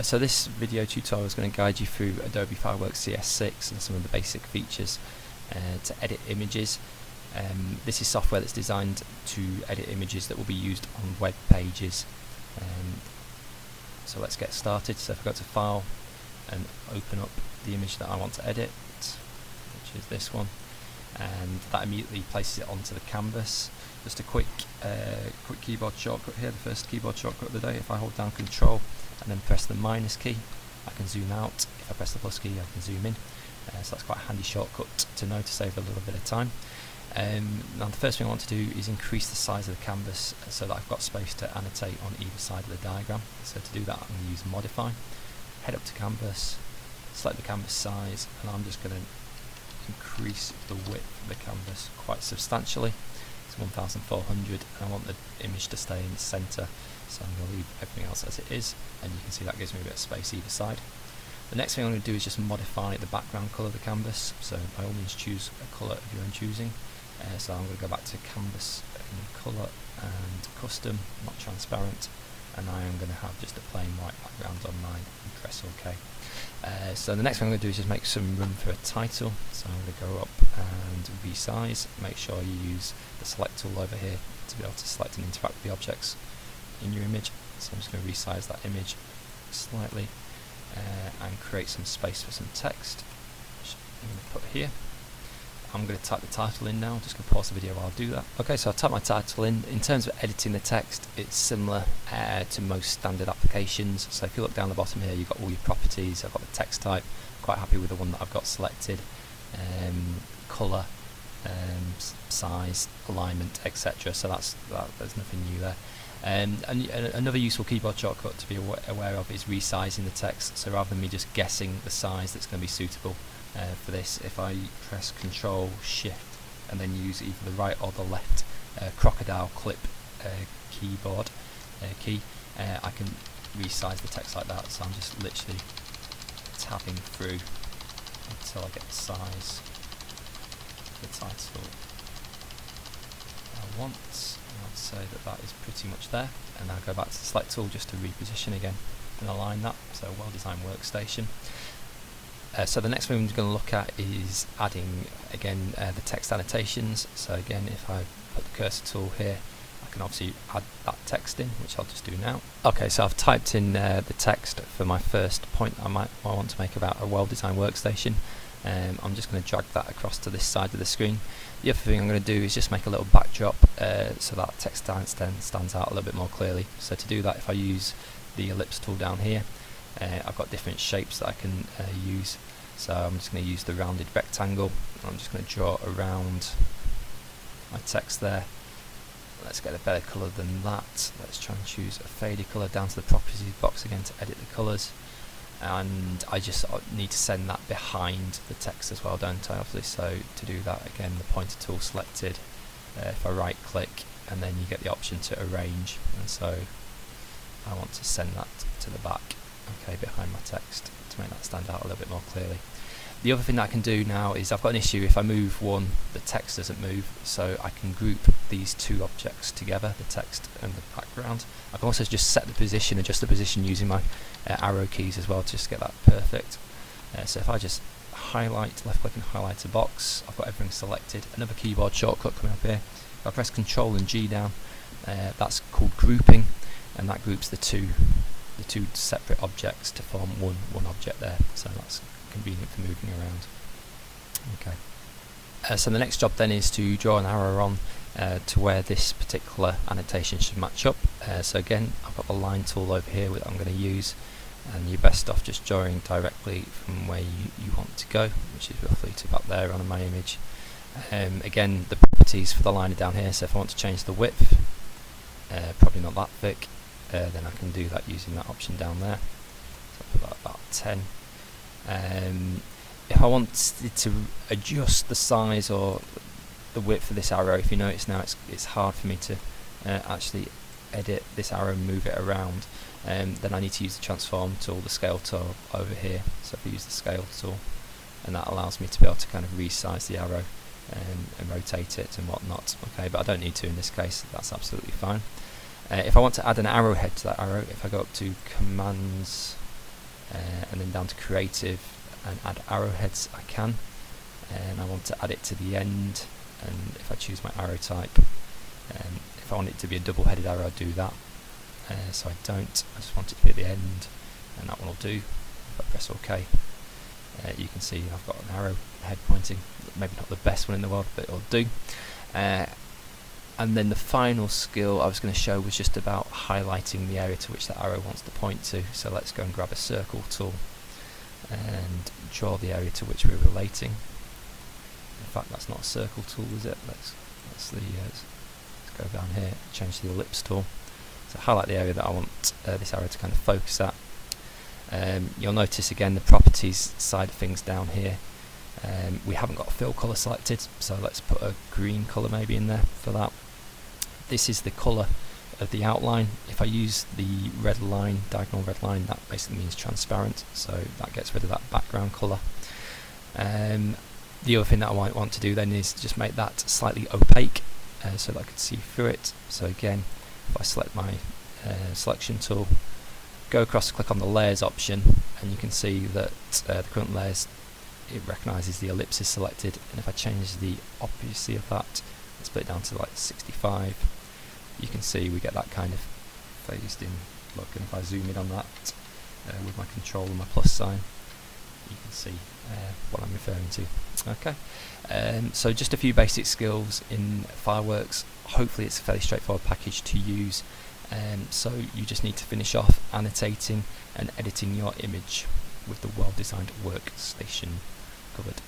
So this video tutorial is going to guide you through Adobe Fireworks CS6 and some of the basic features to edit images. This is software that's designed to edit images that will be used on web pages. So let's get started. So if I go to File and open up the image that I want to edit, which is this one, and that immediately places it onto the canvas. Just a quick keyboard shortcut here, the first keyboard shortcut of the day. If I hold down Control and then press the minus key, I can zoom out. If I press the plus key, I can zoom in. So that's quite a handy shortcut to know to save a little bit of time. Now the first thing I want to do is increase the size of the canvas so that I've got space to annotate on either side of the diagram. So to do that, I'm going to use Modify, head up to Canvas, select the canvas size, and I'm just going to increase the width of the canvas quite substantially. It's 1400, and I want the image to stay in the centre, so I'm going to leave everything else as it is, and you can see that gives me a bit of space either side. The next thing I'm going to do is just modify the background colour of the canvas, so by all means choose a colour of your own choosing. So I'm going to go back to Canvas and Colour and Custom, not transparent, and I am going to have just a plain white background on mine and press OK. So the next thing I'm going to do is just make some room for a title, so I'm going to go up and resize. Make sure you use the select tool over here to be able to select and interact with the objects in your image. So I'm just going to resize that image slightly and create some space for some text, which I'm going to put here. I'm going to type the title in now. I'm just going to pause the video while I do that. Okay, so I've typed my title in. In terms of editing the text, it's similar to most standard applications. So if you look down the bottom here, you've got all your properties. I've got the text type. Quite happy with the one that I've got selected. Colour, size, alignment, etc. So there's nothing new there. And another useful keyboard shortcut to be aware of is resizing the text. So rather than me just guessing the size that's going to be suitable for this, if I press Control Shift and then use either the right or the left crocodile clip keyboard key, I can resize the text like that. So I'm just literally tapping through until I get the size of the title I want. And I'd say that is pretty much there, and I'll go back to the select tool just to reposition again and align that. So well-designed workstation. So the next thing we're going to look at is adding again the text annotations. So again, if I put the cursor tool here, I can obviously add that text in, which I'll just do now. Okay, so I've typed in the text for my first point I want to make about a well-designed workstation. I'm just going to drag that across to this side of the screen. The other thing I'm going to do is just make a little backdrop so that text stands out a little bit more clearly. So to do that, if I use the ellipse tool down here, I've got different shapes that I can use. So I'm just going to use the rounded rectangle. I'm just going to draw around my text there. Let's get a better colour than that. Let's try and choose a faded colour. Down to the properties box again to edit the colours. And I just need to send that behind the text as well, don't I? Obviously, so to do that, again, the pointer tool selected. If I right click, and then you get the option to arrange, and so I want to send that to the back, okay, behind my text, to make that stand out a little bit more clearly. The other thing that I can do now is I've got an issue. If I move one, the text doesn't move, so I can group these two objects together, the text and the background. I can also just set the position, adjust the position using my arrow keys as well to just get that perfect. So if I just highlight, left click and highlight a box, I've got everything selected. Another keyboard shortcut coming up here. If I press Control and G down, that's called grouping, and that groups the two separate objects to form one object there. So that's convenient for moving around. Okay. So the next job then is to draw an arrow on to where this particular annotation should match up. So again, I've got the line tool over here that I'm going to use, and you're best off just drawing directly from where you want to go, which is roughly to about there on my image. Again, the properties for the line are down here, so if I want to change the width, probably not that thick, then I can do that using that option down there. So I'll put that about 10. If I wanted to adjust the size or the width of this arrow, if you notice now it's hard for me to actually edit this arrow and move it around, then I need to use the transform tool, the scale tool over here. So if I use the scale tool, and that allows me to be able to kind of resize the arrow and rotate it and whatnot. Okay, but I don't need to in this case, that's absolutely fine. If I want to add an arrowhead to that arrow, if I go up to Commands and then down to creative and add arrowheads I can, and I want to add it to the end, and if I choose my arrow type, if I want it to be a double-headed arrow I'll do that, so I don't, I just want it to be at the end, and that one will do. If I press OK, you can see I've got an arrow head pointing, maybe not the best one in the world, but it'll do. And then the final skill I was going to show was just about highlighting the area to which that arrow wants to point to. So let's go and grab a circle tool and draw the area to which we're relating. In fact, that's not a circle tool, is it? Let's go down here, change the ellipse tool. So highlight the area that I want this arrow to kind of focus at. You'll notice again the properties side of things down here. We haven't got a fill colour selected, so let's put a green colour maybe in there for that. This is the colour of the outline. If I use the red line, diagonal red line, that basically means transparent, so that gets rid of that background colour. The other thing that I might want to do then is just make that slightly opaque, so that I can see through it. So again, if I select my selection tool, go across, click on the layers option, and you can see that the current layers, it recognises the ellipse is selected, and if I change the opacity of that, let's put it down to like 65, you can see we get that kind of phased in look, and if I zoom in on that with my control and my plus sign, you can see what I'm referring to. Okay, so just a few basic skills in Fireworks. Hopefully it's a fairly straightforward package to use, so you just need to finish off annotating and editing your image with the well-designed workstation covered.